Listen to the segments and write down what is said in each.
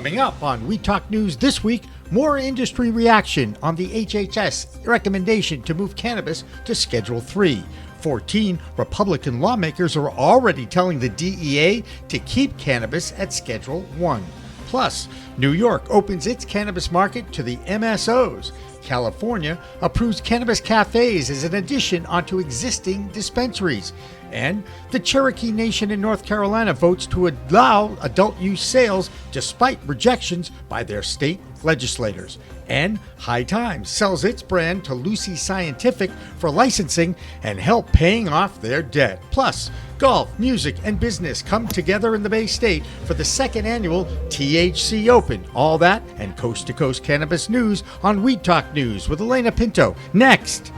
Coming up on We Talk News this week, more industry reaction on the HHS recommendation to move cannabis to Schedule 3. 14 Republican lawmakers are already telling the DEA to keep cannabis at Schedule 1. Plus, New York opens its cannabis market to the MSOs. California approves cannabis cafes as an addition onto existing dispensaries. And the Cherokee Nation in North Carolina votes to allow adult use sales despite rejections by their state legislators. And High Times sells its brand to Lucy Scientific for licensing and help paying off their debt. Plus, golf, music, and business come together in the Bay State for the second annual TEEHC Open. All that and coast-to-coast cannabis news on Weed Talk News with Alaina Pinto. Next.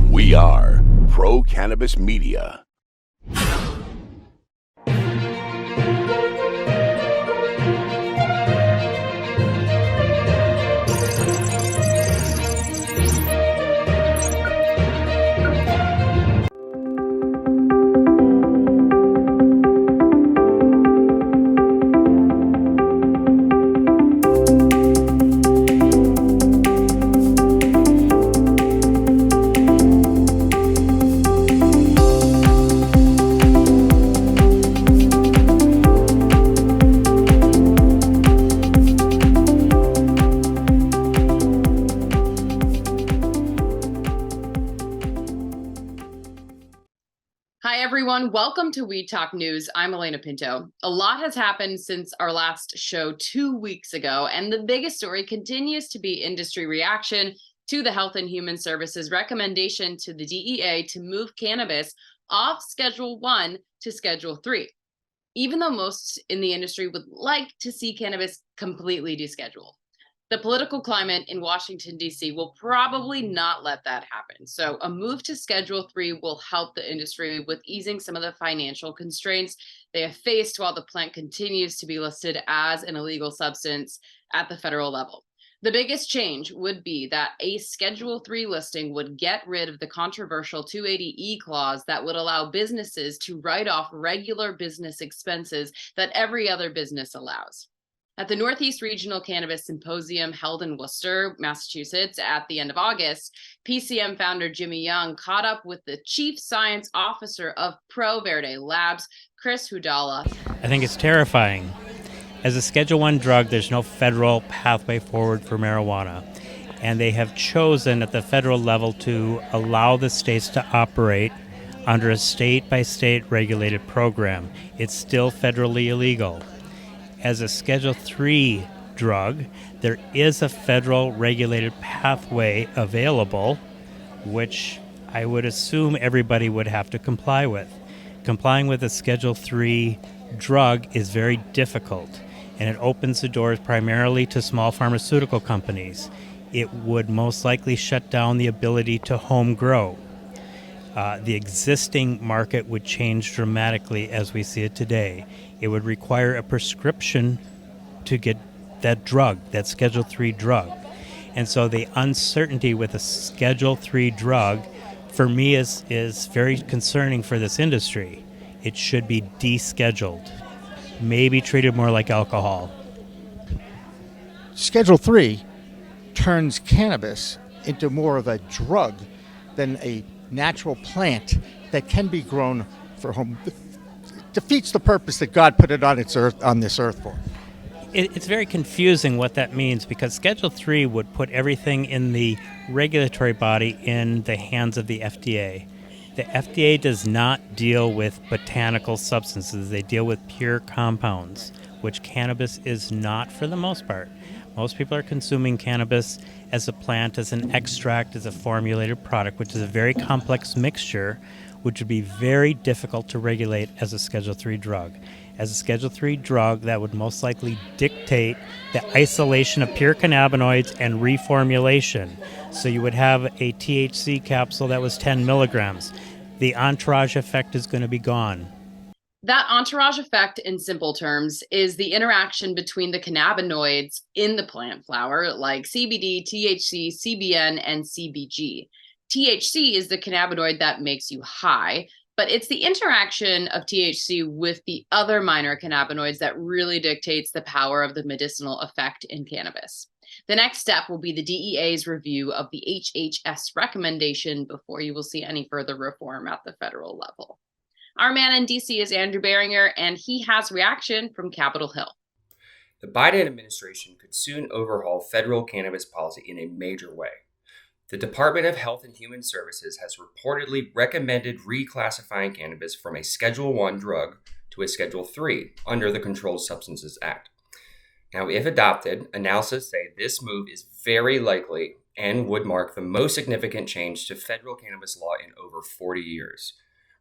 We are Pro Cannabis Media. Welcome to We Talk News. I'm Alaina Pinto. A lot has happened since our last show 2 weeks ago, and the biggest story continues to be industry reaction to the Health and Human Services recommendation to the DEA to move cannabis off Schedule 1 to Schedule 3, even though most in the industry would like to see cannabis completely descheduled. The political climate in Washington, D.C. will probably not let that happen. So a move to Schedule 3 will help the industry with easing some of the financial constraints they have faced while the plant continues to be listed as an illegal substance at the federal level. The biggest change would be that a Schedule 3 listing would get rid of the controversial 280E clause that would allow businesses to write off regular business expenses that every other business allows. At the Northeast Regional Cannabis Symposium held in Worcester, Massachusetts at the end of August, PCM founder Jimmy Young caught up with the Chief Science Officer of Pro Verde Labs, Chris Hudala. I think it's terrifying. As a Schedule 1 drug, there's no federal pathway forward for marijuana. And they have chosen at the federal level to allow the states to operate under a state-by-state regulated program. It's still federally illegal. As a Schedule 3 drug, there is a federal regulated pathway available, which I would assume everybody would have to comply with. Complying with a Schedule 3 drug is very difficult, and it opens the doors primarily to small pharmaceutical companies. It would most likely shut down the ability to home grow. The existing market would change dramatically as we see it today. It would require a prescription to get that drug, that Schedule 3 drug. And so the uncertainty with a Schedule 3 drug, for me, is very concerning for this industry. It should be descheduled, maybe treated more like alcohol. Schedule 3 turns cannabis into more of a drug than a natural plant that can be grown for home. Defeats the purpose that God put it on this earth for. It's very confusing what that means, because Schedule 3 would put everything in the regulatory body in the hands of the FDA. The FDA does not deal with botanical substances. They deal with pure compounds, which cannabis is not for the most part. Most people are consuming cannabis as a plant, as an extract, as a formulated product, which is a very complex mixture, which would be very difficult to regulate as a Schedule 3 drug. As a Schedule 3 drug, that would most likely dictate the isolation of pure cannabinoids and reformulation. So you would have a THC capsule that was 10 milligrams. The entourage effect is going to be gone. That entourage effect, in simple terms, is the interaction between the cannabinoids in the plant flower, like CBD, THC, CBN, and CBG. THC is the cannabinoid that makes you high. But it's the interaction of THC with the other minor cannabinoids that really dictates the power of the medicinal effect in cannabis. The next step will be the DEA's review of the HHS recommendation before you will see any further reform at the federal level. Our man in DC is Andrew Beringer, and he has reaction from Capitol Hill. The Biden administration could soon overhaul federal cannabis policy in a major way. The Department of Health and Human Services has reportedly recommended reclassifying cannabis from a Schedule I drug to a Schedule III under the Controlled Substances Act. Now, if adopted, analysts say this move is very likely and would mark the most significant change to federal cannabis law in over 40 years.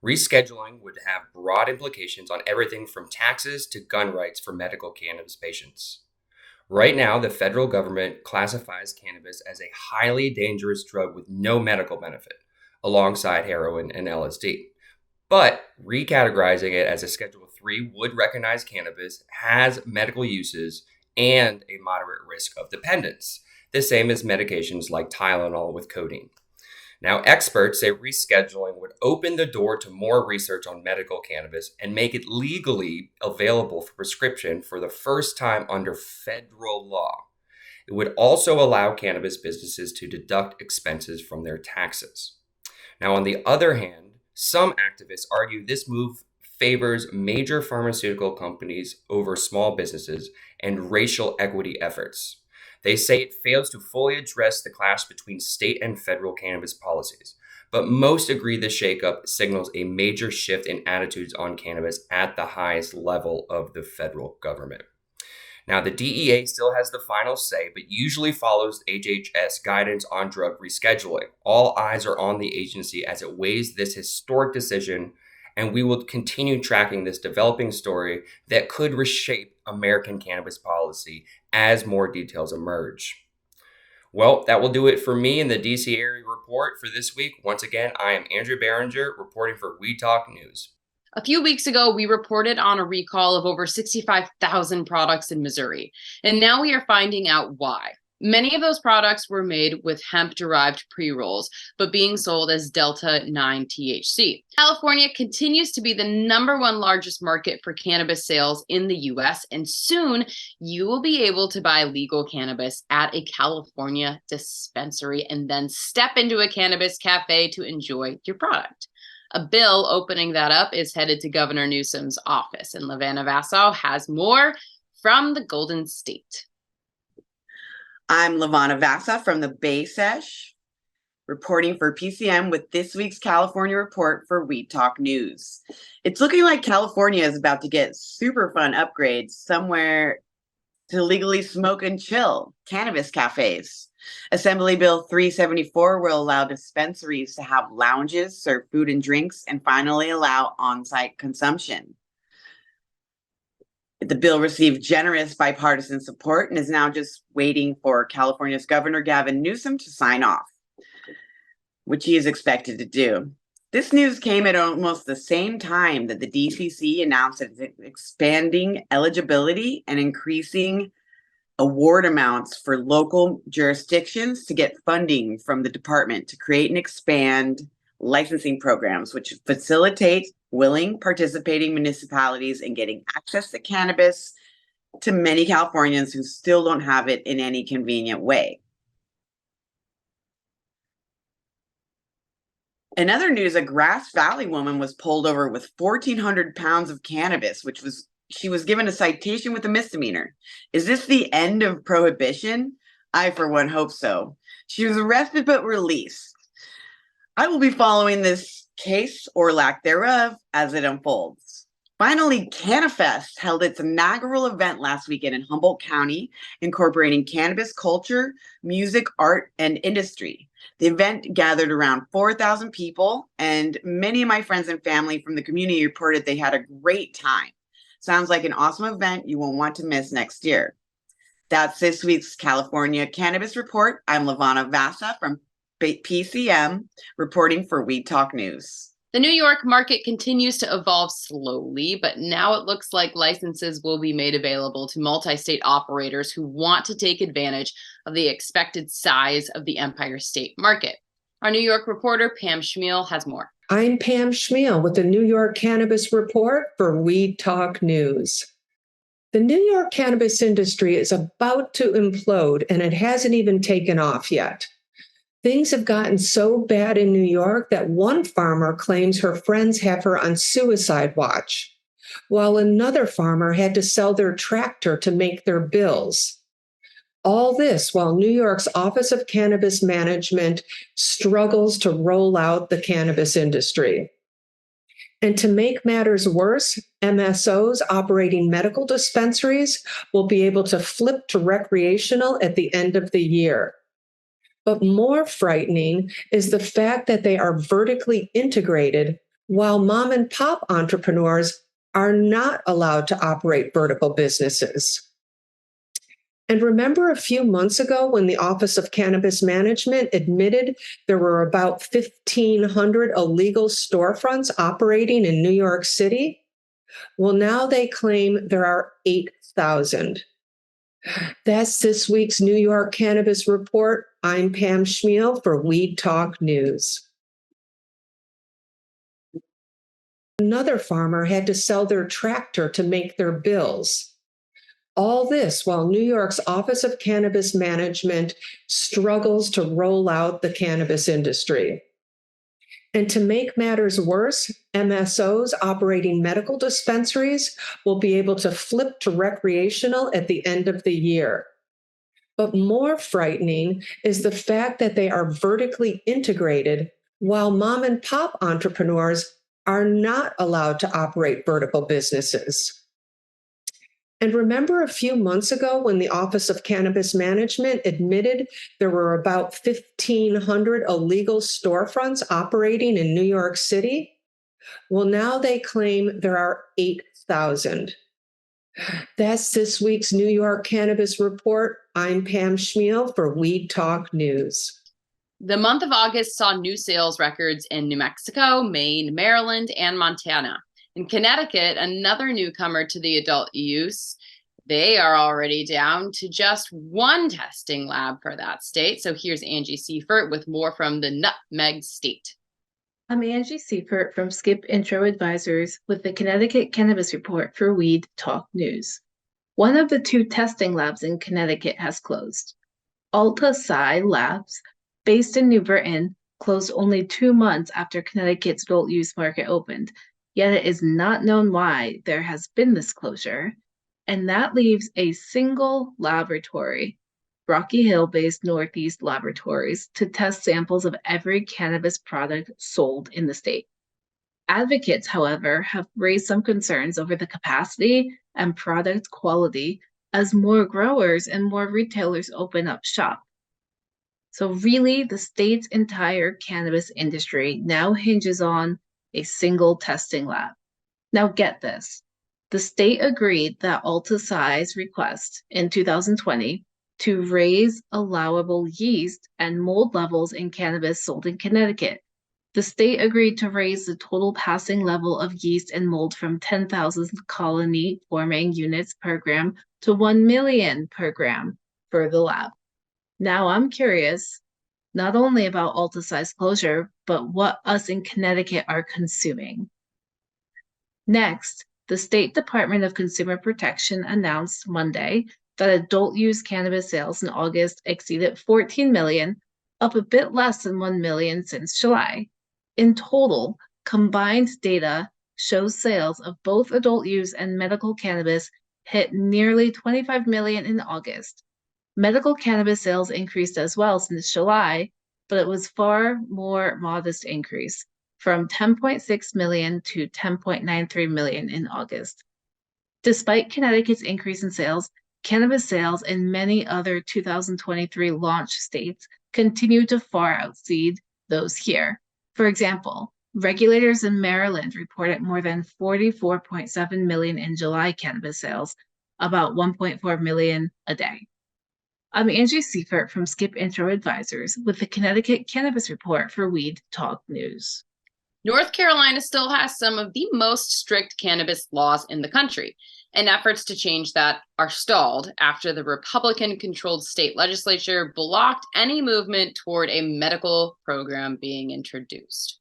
Rescheduling would have broad implications on everything from taxes to gun rights for medical cannabis patients. Right now, the federal government classifies cannabis as a highly dangerous drug with no medical benefit, alongside heroin and LSD. But recategorizing it as a Schedule III would recognize cannabis has medical uses and a moderate risk of dependence, the same as medications like Tylenol with codeine. Now, experts say rescheduling would open the door to more research on medical cannabis and make it legally available for prescription for the first time under federal law. It would also allow cannabis businesses to deduct expenses from their taxes. Now, on the other hand, some activists argue this move favors major pharmaceutical companies over small businesses and racial equity efforts. They say it fails to fully address the clash between state and federal cannabis policies, but most agree the shakeup signals a major shift in attitudes on cannabis at the highest level of the federal government. Now, the DEA still has the final say, but usually follows HHS guidance on drug rescheduling. All eyes are on the agency as it weighs this historic decision, and we will continue tracking this developing story that could reshape American cannabis policy as more details emerge. Well, that will do it for me in the DC area report for this week. Once again, I am Andrew Beringer reporting for We Talk News. A few weeks ago, we reported on a recall of over 65,000 products in Missouri, and now we are finding out why. Many of those products were made with hemp-derived pre-rolls, but being sold as Delta-9 THC. California continues to be the #1 largest market for cannabis sales in the U.S., and soon you will be able to buy legal cannabis at a California dispensary and then step into a cannabis cafe to enjoy your product. A bill opening that up is headed to Governor Newsom's office, and Alaina Pinto has more from the Golden State. I'm Alaina Pinto from the Bay Sesh, reporting for PCM with this week's California report for We Talk News. It's looking like California is about to get super fun upgrades somewhere to legally smoke and chill cannabis cafes. Assembly Bill 374 will allow dispensaries to have lounges, serve food and drinks, and finally allow on-site consumption. The bill received generous bipartisan support and is now just waiting for California's Governor Gavin Newsom to sign off, which he is expected to do. This news came at almost the same time that the DCC announced it's expanding eligibility and increasing award amounts for local jurisdictions to get funding from the department to create and expand licensing programs, which facilitate willing participating municipalities in getting access to cannabis to many Californians who still don't have it in any convenient way. In other news, a Grass Valley woman was pulled over with 1,400 pounds of cannabis, she was given a citation with a misdemeanor. Is this the end of prohibition? I, for one, hope so. She was arrested but released. I will be following this case, or lack thereof, as it unfolds. Finally, CannaFest held its inaugural event last weekend in Humboldt County, incorporating cannabis culture, music, art, and industry. The event gathered around 4,000 people, and many of my friends and family from the community reported they had a great time. Sounds like an awesome event you won't want to miss next year. That's this week's California Cannabis Report. I'm Alaina Pinto from PCM, reporting for We Talk News. The New York market continues to evolve slowly, but now it looks like licenses will be made available to multi-state operators who want to take advantage of the expected size of the Empire State market. Our New York reporter, Pam Schmiel, has more. I'm Pam Schmiel with the New York Cannabis Report for Weed Talk News. The New York cannabis industry is about to implode, and it hasn't even taken off yet. Things have gotten so bad in New York that one farmer claims her friends have her on suicide watch, while another farmer had to sell their tractor to make their bills. All this while New York's Office of Cannabis Management struggles to roll out the cannabis industry. And to make matters worse, MSOs operating medical dispensaries will be able to flip to recreational at the end of the year. But more frightening is the fact that they are vertically integrated while mom and pop entrepreneurs are not allowed to operate vertical businesses. And remember a few months ago when the Office of Cannabis Management admitted there were about 1,500 illegal storefronts operating in New York City? Well, now they claim there are 8,000. That's this week's New York Cannabis Report. I'm Pam Schmiel for Weed Talk News. Another farmer had to sell their tractor to make their bills. All this while New York's Office of Cannabis Management struggles to roll out the cannabis industry. And to make matters worse, MSOs operating medical dispensaries will be able to flip to recreational at the end of the year. But more frightening is the fact that they are vertically integrated while mom and pop entrepreneurs are not allowed to operate vertical businesses. And remember a few months ago when the Office of Cannabis Management admitted there were about 1,500 illegal storefronts operating in New York City? Well, now they claim there are 8,000. That's this week's New York Cannabis Report. I'm Pam Schmiel for Weed Talk News. The month of August saw new sales records in New Mexico, Maine, Maryland, and Montana. In Connecticut, another newcomer to the adult use, they are already down to just one testing lab for that state. So here's Angie Seifert with more from the Nutmeg State. I'm Angie Seifert from Skip Intro Advisors with the Connecticut Cannabis Report for Weed Talk News. One of the two testing labs in Connecticut has closed. Alta Psi Labs, based in New Britain, closed only 2 months after Connecticut's adult use market opened. Yet it is not known why there has been this closure, and that leaves a single laboratory, Rocky Hill-based Northeast Laboratories, to test samples of every cannabis product sold in the state. Advocates, however, have raised some concerns over the capacity and product quality as more growers and more retailers open up shop. So really, the state's entire cannabis industry now hinges on a single testing lab. Now get this, the state agreed that Alta Psi's request in 2020 to raise allowable yeast and mold levels in cannabis sold in Connecticut. The state agreed to raise the total passing level of yeast and mold from 10,000 colony forming units per gram to 1 million per gram for the lab. Now I'm curious, not only about Alta Psi's closure, but what us in Connecticut are consuming. Next, the State Department of Consumer Protection announced Monday that adult use cannabis sales in August exceeded 14 million, up a bit less than 1 million since July. In total, combined data shows sales of both adult use and medical cannabis hit nearly 25 million in August. Medical cannabis sales increased as well since July, but it was far more modest increase, from 10.6 million to 10.93 million in August. Despite Connecticut's increase in sales, cannabis sales in many other 2023 launch states continue to far exceed those here. For example, regulators in Maryland reported more than 44.7 million in July cannabis sales, about 1.4 million a day. I'm Angie Seifert from Skip Intro Advisors with the Connecticut Cannabis Report for Weed Talk News. North Carolina still has some of the most strict cannabis laws in the country, and efforts to change that are stalled after the Republican-controlled state legislature blocked any movement toward a medical program being introduced.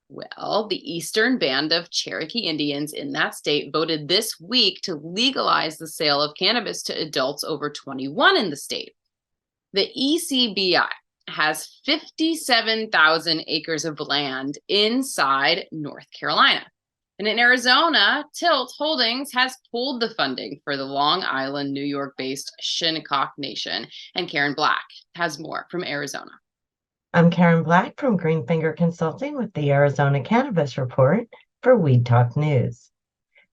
Well, the Eastern Band of Cherokee Indians in that state voted this week to legalize the sale of cannabis to adults over 21 in the state. The ECBI has 57,000 acres of land inside North Carolina. And in Arizona, Tilt Holdings has pulled the funding for the Long Island, New York-based Shannon Nation. And Karen Black has more from Arizona. I'm Karen Black from Greenfinger Consulting with the Arizona Cannabis Report for Weed Talk News.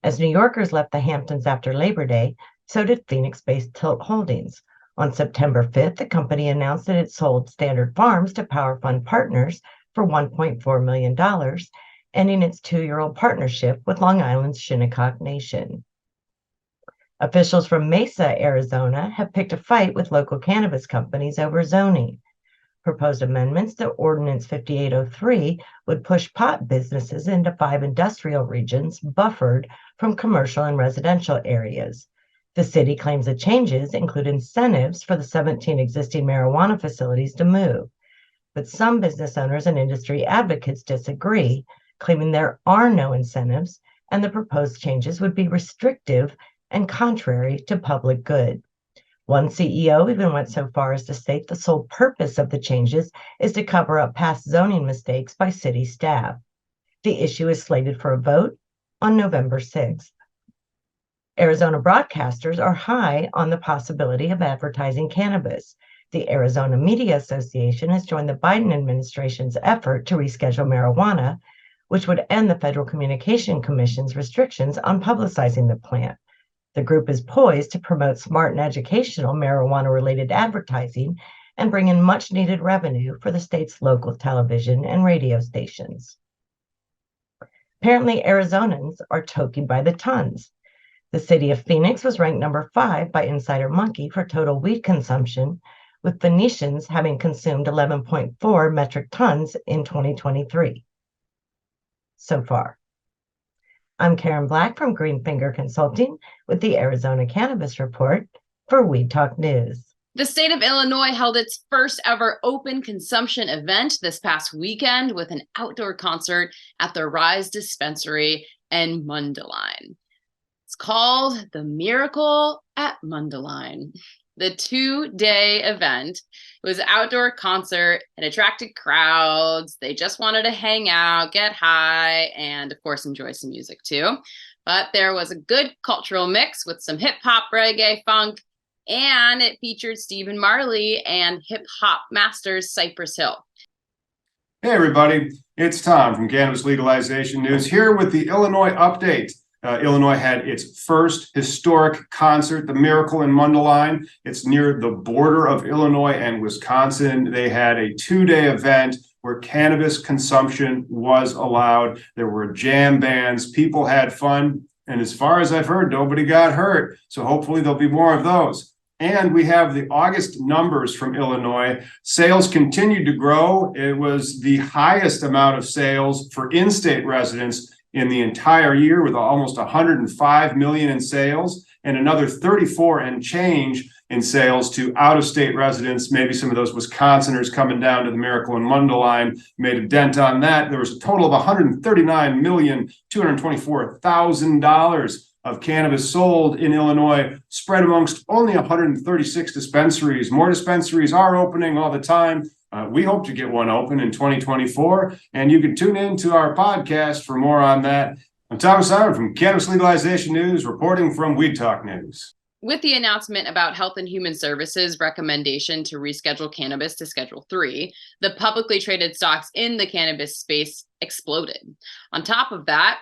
As New Yorkers left the Hamptons after Labor Day, so did Phoenix-based Tilt Holdings. On September 5th, the company announced that it sold Standard Farms to Power Fund Partners for $1.4 million, ending its 2-year-old partnership with Long Island's Shinnecock Nation. Officials from Mesa, Arizona, have picked a fight with local cannabis companies over zoning. Proposed amendments to Ordinance 5803 would push pot businesses into 5 industrial regions buffered from commercial and residential areas. The city claims the changes include incentives for the 17 existing marijuana facilities to move. But some business owners and industry advocates disagree, claiming there are no incentives and the proposed changes would be restrictive and contrary to public good. One CEO even went so far as to state the sole purpose of the changes is to cover up past zoning mistakes by city staff. The issue is slated for a vote on November 6th. Arizona broadcasters are high on the possibility of advertising cannabis. The Arizona Media Association has joined the Biden administration's effort to reschedule marijuana, which would end the Federal Communication Commission's restrictions on publicizing the plant. The group is poised to promote smart and educational marijuana-related advertising and bring in much-needed revenue for the state's local television and radio stations. Apparently, Arizonans are toking by the tons. The city of Phoenix was ranked number 5 by Insider Monkey for total weed consumption, with Phoenicians having consumed 11.4 metric tons in 2023 so far. I'm Karen Black from Greenfinger Consulting with the Arizona Cannabis Report for Weed Talk News. The state of Illinois held its first ever open consumption event this past weekend with an outdoor concert at the Rise Dispensary in Mundelein. It's called The Miracle at Mundelein. The 2-day event was an outdoor concert. It attracted crowds. They just wanted to hang out, get high, and of course, enjoy some music too. But there was a good cultural mix with some hip hop, reggae, funk, and it featured Stephen Marley and hip hop masters Cypress Hill. Hey everybody, it's Tom from Cannabis Legalization News here with the Illinois update. Illinois had its first historic concert, The Miracle in Mundelein. It's near the border of Illinois and Wisconsin. They had a 2-day event where cannabis consumption was allowed. There were jam bands, people had fun, and as far as I've heard, nobody got hurt. So hopefully there'll be more of those. And we have the August numbers from Illinois. Sales continued to grow. It was the highest amount of sales for in-state residents in the entire year, with almost 105 million in sales and another 34 and change in sales to out-of-state residents. Maybe some of those Wisconsiners coming down to the Miracle in Mundelein made a dent on that. There was a total of $139,224,000 of cannabis sold in Illinois, spread amongst only 136 dispensaries. More dispensaries are opening all the time. We hope to get one open in 2024, and you can tune in to our podcast for more on that. I'm Thomas Howard from Cannabis Legalization News, reporting from Weed Talk News. With the announcement about Health and Human Services' recommendation to reschedule cannabis to Schedule 3, the publicly traded stocks in the cannabis space exploded. On top of that,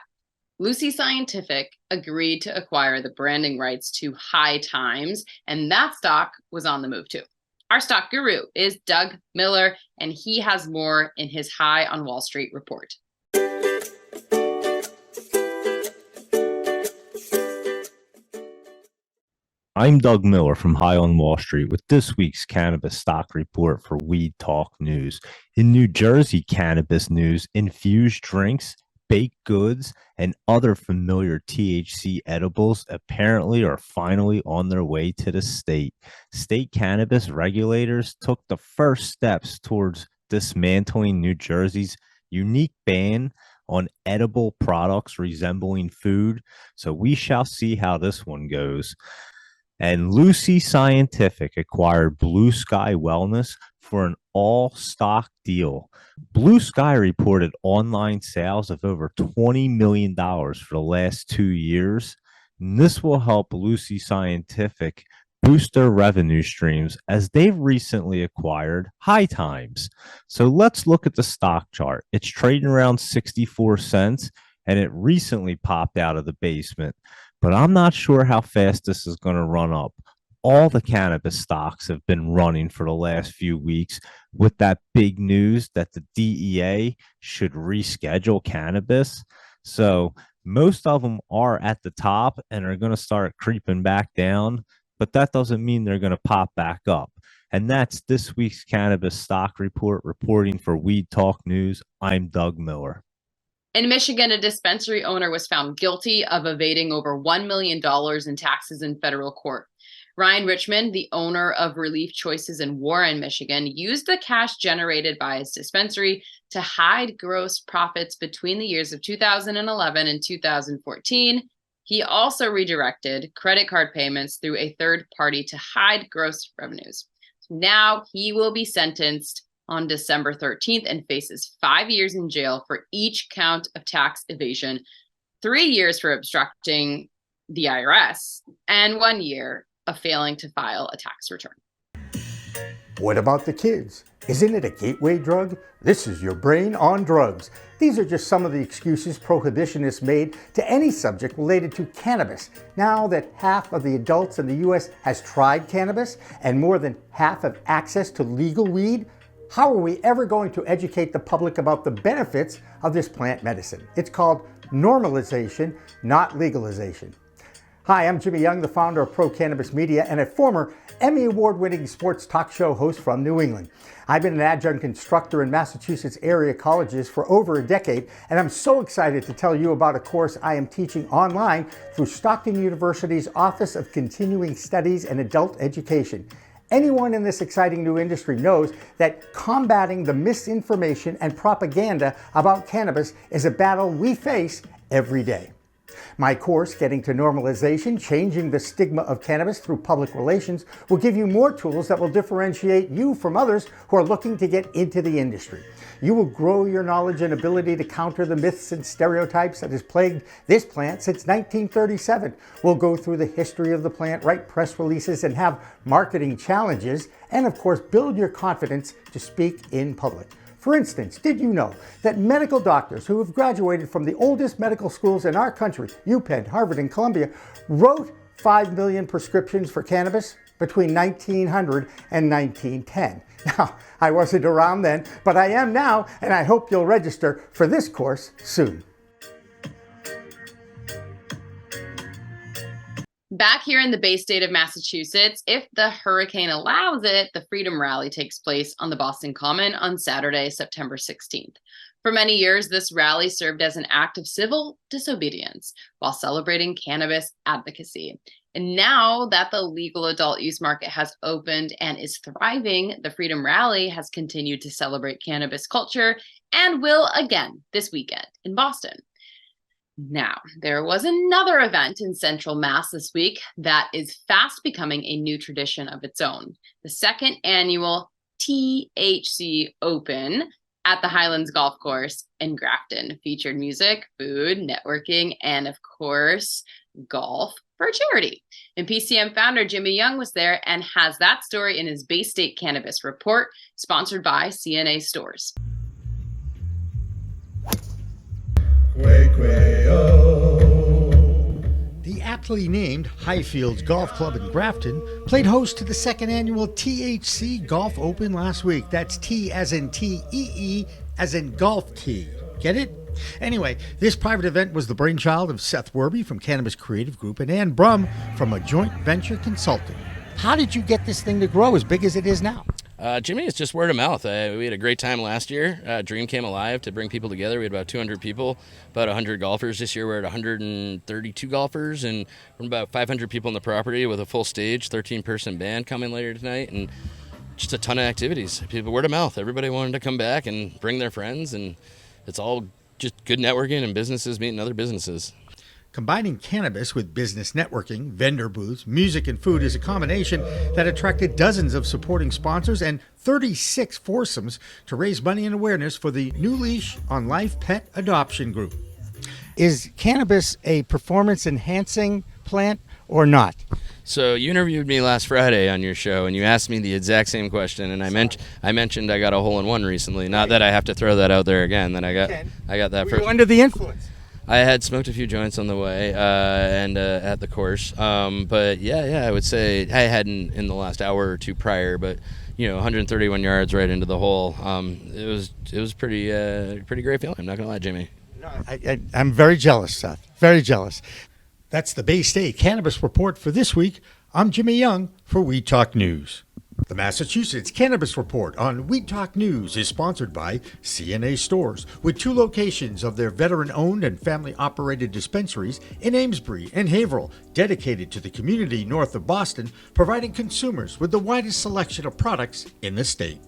Lucy Scientific agreed to acquire the branding rights to High Times, and that stock was on the move too. Our stock guru is Doug Miller, and he has more in his High on Wall Street report. I'm Doug Miller from High on Wall Street with this week's cannabis stock report for Weed Talk News. In New Jersey, cannabis news, infused drinks, baked goods, and other familiar THC edibles apparently are finally on their way to the state. State cannabis regulators took the first steps towards dismantling New Jersey's unique ban on edible products resembling food. So we shall see how this one goes. And Lucy Scientific acquired Blue Sky Wellness for an all-stock deal. Blue Sky reported online sales of over $20 million for the last 2 years. And this will help Lucy Scientific boost their revenue streams as they've recently acquired High Times. So let's look at the stock chart. It's trading around 64 cents, and it recently popped out of the basement. But I'm not sure how fast this is going to run up. All the cannabis stocks have been running for the last few weeks with that big news that the DEA should reschedule cannabis. So most of them are at the top and are going to start creeping back down, but that doesn't mean they're going to pop back up. And that's this week's cannabis stock report. Reporting for Weed Talk News, I'm Doug Miller. In Michigan, a dispensary owner was found guilty of evading over $1 million in taxes in federal court. Ryan Richmond, the owner of Relief Choices in Warren, Michigan, used the cash generated by his dispensary to hide gross profits between the years of 2011 and 2014. He also redirected credit card payments through a third party to hide gross revenues. Now he will be sentenced on December 13th and faces 5 years in jail for each count of tax evasion, 3 years for obstructing the IRS, and 1 year of failing to file a tax return. What about the kids? Isn't it a gateway drug? This is your brain on drugs. These are just some of the excuses prohibitionists made to any subject related to cannabis. Now that half of the adults in the U.S. has tried cannabis and more than half have access to legal weed, how are we ever going to educate the public about the benefits of this plant medicine? It's called normalization, not legalization. Hi, I'm Jimmy Young, the founder of Pro Cannabis Media and a former Emmy Award-winning sports talk show host from New England. I've been an adjunct instructor in Massachusetts area colleges for over a decade, and I'm so excited to tell you about a course I am teaching online through Stockton University's Office of Continuing Studies and Adult Education. Anyone in this exciting new industry knows that combating the misinformation and propaganda about cannabis is a battle we face every day. My course, Getting to Normalization, Changing the Stigma of Cannabis Through Public Relations, will give you more tools that will differentiate you from others who are looking to get into the industry. You will grow your knowledge and ability to counter the myths and stereotypes that has plagued this plant since 1937. We'll go through the history of the plant, write press releases, and have marketing challenges, and of course, build your confidence to speak in public. For instance, did you know that medical doctors who have graduated from the oldest medical schools in our country, UPenn, Harvard, and Columbia, wrote 5 million prescriptions for cannabis between 1900 and 1910? Now, I wasn't around then, but I am now, and I hope you'll register for this course soon. Back here in the Bay State of Massachusetts, if the hurricane allows it, the Freedom Rally takes place on the Boston Common on Saturday, September 16th. For many years, this rally served as an act of civil disobedience while celebrating cannabis advocacy. And now that the legal adult use market has opened and is thriving, the Freedom Rally has continued to celebrate cannabis culture and will again this weekend in Boston. Now, there was another event in Central Mass this week that is fast becoming a new tradition of its own. The second annual TEEHC Open at the Highlands Golf Course in Grafton featured music, food, networking, and of course, golf for charity. And PCM founder Jimmy Young was there and has that story in his Bay State Cannabis Report, sponsored by CNA Stores. The aptly named Highfields Golf Club in Grafton played host to the second annual TEEHC Golf Open last week. That's T as in T-E-E as in golf tee. Get it? Anyway, this private event was the brainchild of Seth Werby from Cannabis Creative Group and Ann Brum from a joint venture consulting. How did you get this thing to grow as big as it is now? Jimmy, it's just word of mouth. We had a great time last year. Dream came alive to bring people together. We had about 200 people, about 100 golfers. This year we're at 132 golfers and about 500 people on the property with a full stage, 13-person band coming later tonight, and just a ton of activities. People, word of mouth. Everybody wanted to come back and bring their friends, and it's all just good networking and businesses meeting other businesses. Combining cannabis with business networking, vendor booths, music, and food is a combination that attracted dozens of supporting sponsors and 36 foursomes to raise money and awareness for the New Leash on Life Pet Adoption Group. Is cannabis a performance-enhancing plant or not? So you interviewed me last Friday on your show, and you asked me the exact same question, and I mentioned I got a hole-in-one recently. Not that I have to throw that out there again. That I got that Were first. you under the influence? I had smoked a few joints on the way and at the course, but yeah, I would say I hadn't in the last hour or two prior, but 131 yards right into the hole. It was pretty great feeling. I'm not gonna lie, Jimmy. No, I'm very jealous, Seth. Very jealous. That's the Bay State Cannabis Report for this week. I'm Jimmy Young for Weed Talk News. The Massachusetts Cannabis Report on Weed Talk News is sponsored by CNA Stores, with 2 locations of their veteran-owned and family-operated dispensaries in Amesbury and Haverhill, dedicated to the community north of Boston, providing consumers with the widest selection of products in the state.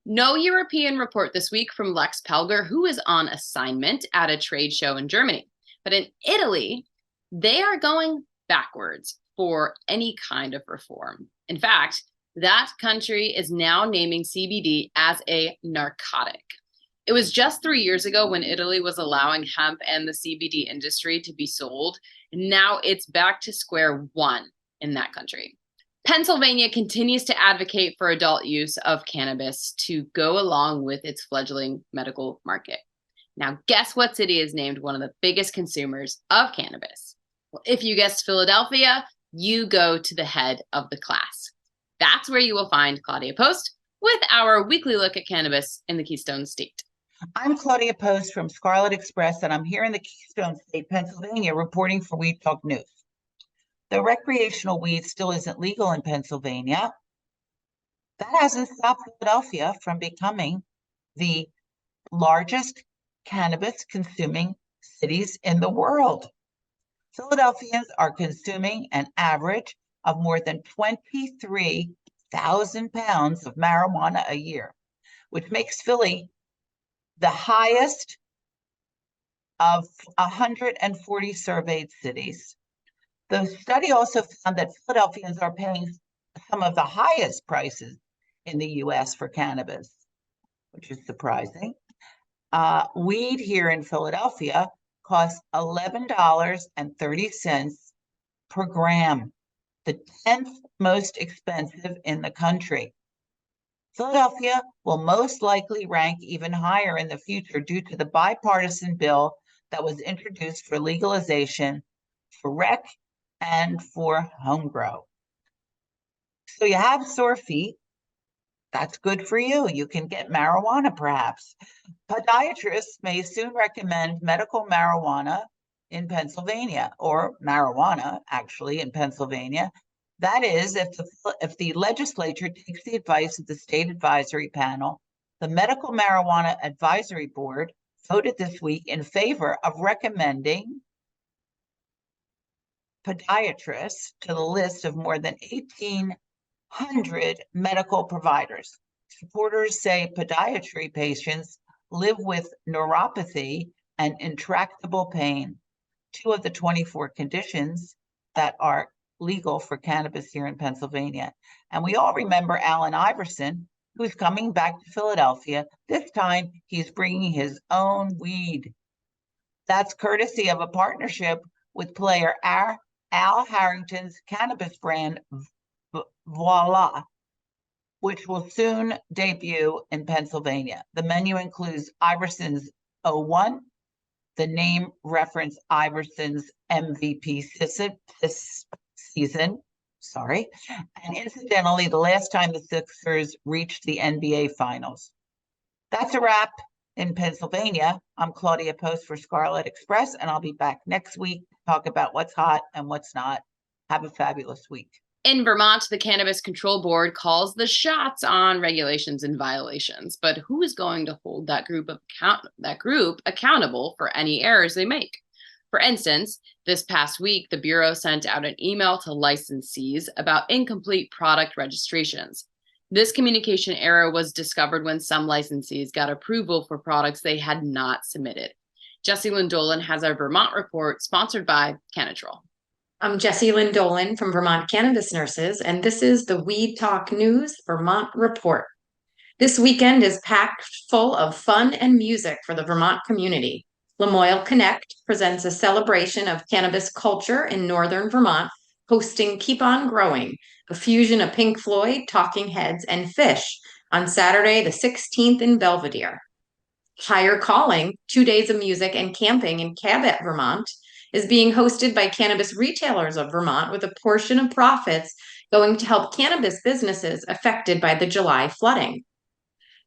No European report this week from Lex Pelger, who is on assignment at a trade show in Germany. But in Italy, they are going backwards for any kind of reform. In fact, that country is now naming CBD as a narcotic. It was just 3 years ago when Italy was allowing hemp and the CBD industry to be sold. And now it's back to square one in that country. Pennsylvania continues to advocate for adult use of cannabis to go along with its fledgling medical market. Now, guess what city is named one of the biggest consumers of cannabis? Well, if you guessed Philadelphia, you go to the head of the class. That's where you will find Claudia Post with our weekly look at cannabis in the Keystone State. I'm Claudia Post from Scarlet Express, and I'm here in the Keystone State, Pennsylvania, reporting for Weed Talk News. Though recreational weed still isn't legal in Pennsylvania, that hasn't stopped Philadelphia from becoming the largest cannabis consuming cities in the world. Philadelphians are consuming an average of more than 23,000 pounds of marijuana a year, which makes Philly the highest of 140 surveyed cities. The study also found that Philadelphians are paying some of the highest prices in the U.S. for cannabis, which is surprising. Weed here in Philadelphia costs $11.30 per gram, the 10th most expensive in the country. Philadelphia will most likely rank even higher in the future due to the bipartisan bill that was introduced for legalization for rec and for home grow. So you have sore feet. That's good for you. You can get marijuana, perhaps. Podiatrists may soon recommend medical marijuana in Pennsylvania, or marijuana, actually, in Pennsylvania. That is, if the legislature takes the advice of the state advisory panel. The Medical Marijuana Advisory Board voted this week in favor of recommending podiatrists to the list of more than 1,800 medical providers. Supporters say podiatry patients live with neuropathy and intractable pain, 2 of the 24 conditions that are legal for cannabis here in Pennsylvania. And we all remember Allen Iverson, who's coming back to Philadelphia. This time, he's bringing his own weed. That's courtesy of a partnership with player Al Harrington's cannabis brand, Voila, which will soon debut in Pennsylvania. The menu includes Iverson's 01, the name reference Iverson's MVP season. And incidentally, the last time the Sixers reached the NBA Finals. That's a wrap. in Pennsylvania. I'm Claudia Post for Scarlet Express, and I'll be back next week to talk about what's hot and what's not. Have a fabulous week. In Vermont, the Cannabis Control Board calls the shots on regulations and violations, but who is going to hold that group accountable for any errors they make? For instance, this past week, the Bureau sent out an email to licensees about incomplete product registrations. This communication error was discovered when some licensees got approval for products they had not submitted. Jessie Lynn Dolan has our Vermont report sponsored by Canatrol. I'm Jessie Lynn Dolan from Vermont Cannabis Nurses, and this is the Weed Talk News Vermont Report. This weekend is packed full of fun and music for the Vermont community. Lamoille Connect presents a celebration of cannabis culture in northern Vermont, hosting Keep On Growing, a fusion of Pink Floyd, Talking Heads, and Fish on Saturday the 16th in Belvedere. Higher Calling, 2 days of music and camping in Cabot, Vermont, is being hosted by Cannabis Retailers of Vermont, with a portion of profits going to help cannabis businesses affected by the July flooding.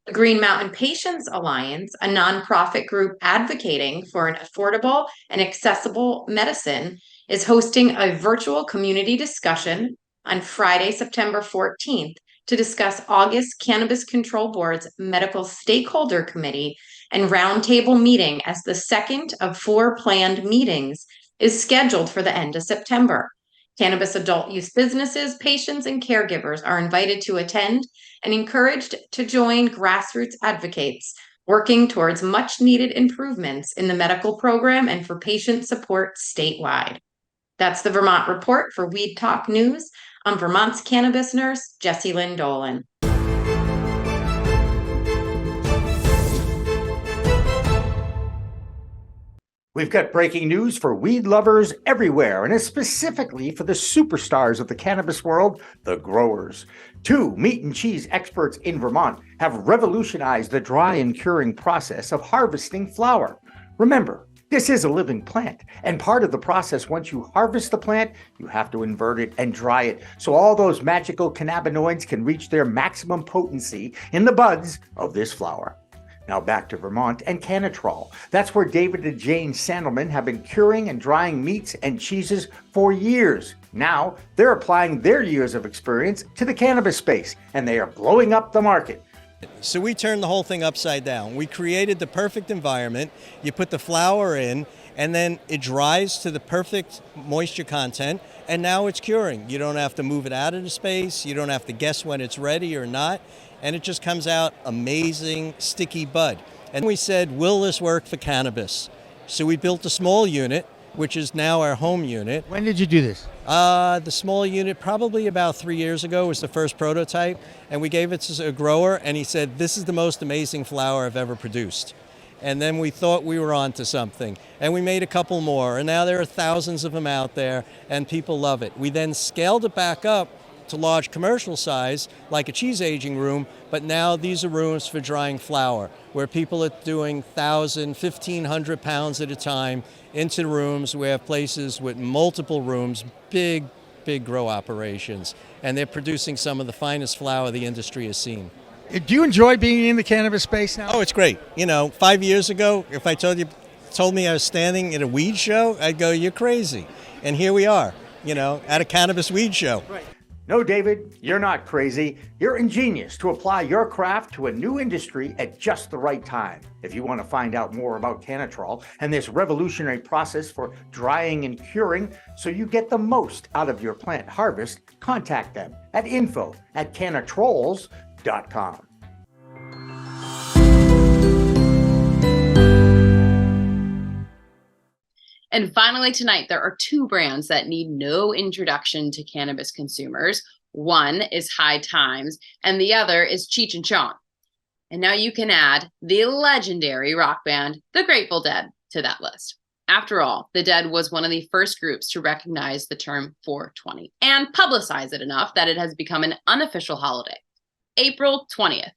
The Green Mountain Patients Alliance, a nonprofit group advocating for an affordable and accessible medicine, is hosting a virtual community discussion on Friday, September 14th, to discuss August Cannabis Control Board's Medical Stakeholder Committee and roundtable meeting, as the second of 4 planned meetings is scheduled for the end of September. Cannabis adult use businesses, patients, and caregivers are invited to attend and encouraged to join grassroots advocates working towards much needed improvements in the medical program and for patient support statewide. That's the Vermont Report for Weed Talk News. I'm Vermont's cannabis nurse, Jessie Lynn Dolan. We've got breaking news for weed lovers everywhere, and it's specifically for the superstars of the cannabis world, the growers. 2 meat and cheese experts in Vermont have revolutionized the dry and curing process of harvesting flower. Remember, this is a living plant, and part of the process, once you harvest the plant, you have to invert it and dry it so all those magical cannabinoids can reach their maximum potency in the buds of this flower. Now back to Vermont and Canatrol. That's where David and Jane Sandelman have been curing and drying meats and cheeses for years. Now they're applying their years of experience to the cannabis space, and they are blowing up the market. So we turned the whole thing upside down. We created the perfect environment. You put the flower in, and then it dries to the perfect moisture content, and now it's curing. You don't have to move it out of the space. You don't have to guess when it's ready or not. And it just comes out amazing, sticky bud. And we said, will this work for cannabis? So we built a small unit, which is now our home unit. When did you do this? The small unit, probably about 3 years ago, was the first prototype. And we gave it to a grower, and he said, this is the most amazing flower I've ever produced. And then we thought we were onto something. And we made a couple more. And now there are thousands of them out there, and people love it. We then scaled it back up to large commercial size, like a cheese aging room, but now these are rooms for drying flour, where people are doing 1,000, 1,500 pounds at a time into rooms. We have places with multiple rooms, big grow operations, and they're producing some of the finest flour the industry has seen. Do you enjoy being in the cannabis space now? Oh, it's great. 5 years ago, if I told me I was standing at a weed show, I'd go, you're crazy. And here we are, at a cannabis weed show. Right. No, David, you're not crazy. You're ingenious to apply your craft to a new industry at just the right time. If you want to find out more about Canatrol and this revolutionary process for drying and curing so you get the most out of your plant harvest, contact them at info@canatrols.com. And finally tonight, there are 2 brands that need no introduction to cannabis consumers. One is High Times, and the other is Cheech and Chong. And now you can add the legendary rock band, The Grateful Dead, to that list. After all, the Dead was one of the first groups to recognize the term 420 and publicize it enough that it has become an unofficial holiday. April 20th,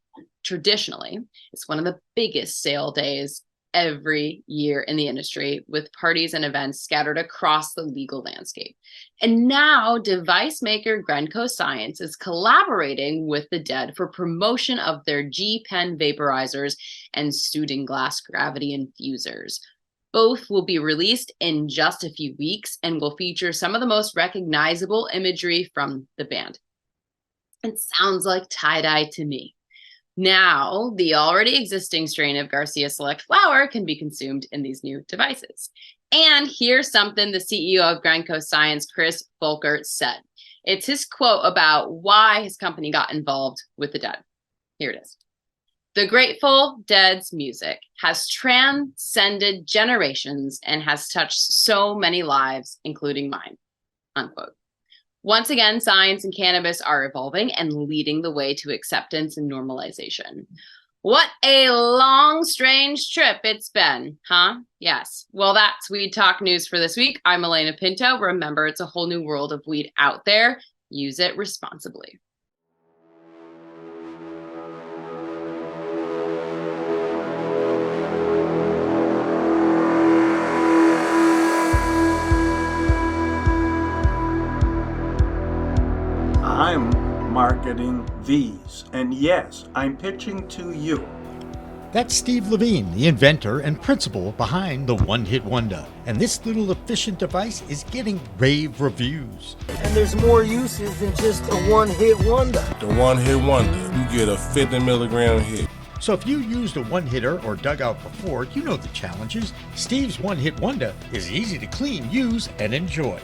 traditionally, is one of the biggest sale days every year in the industry, with parties and events scattered across the legal landscape. And now device maker Grenco Science is collaborating with the Dead for promotion of their G-Pen vaporizers and Student Glass gravity infusers. Both will be released in just a few weeks and will feature some of the most recognizable imagery from the band. It sounds like tie-dye to me. Now, the already existing strain of Garcia Select flower can be consumed in these new devices. And here's something the CEO of Grenco Science, Chris Volkert, said. It's his quote about why his company got involved with the Dead. Here it is. The Grateful Dead's music has transcended generations and has touched so many lives, including mine, unquote. Once again, science and cannabis are evolving and leading the way to acceptance and normalization. What a long, strange trip it's been, huh? Yes. Well, that's Weed Talk News for this week. I'm Alaina Pinto. Remember, it's a whole new world of weed out there. Use it responsibly. I'm marketing these, and yes, I'm pitching to you. That's Steve Levine, the inventor and principal behind the One Hit Wonder. And this little efficient device is getting rave reviews. And there's more uses than just a one-hit wonder. The One Hit Wonder, you get a 50 milligram hit. So if you used a one-hitter or dug out before, you know the challenges. Steve's One Hit Wonder is easy to clean, use, and enjoy.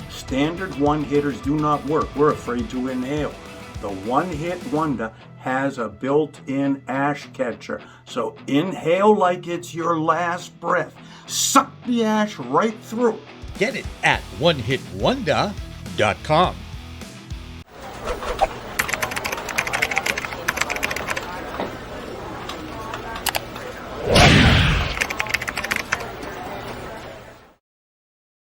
Standard one-hitters do not work. We're afraid to inhale. The One Hit Wonder has a built-in ash catcher. So inhale like it's your last breath. Suck the ash right through. Get it at onehitwonder.com.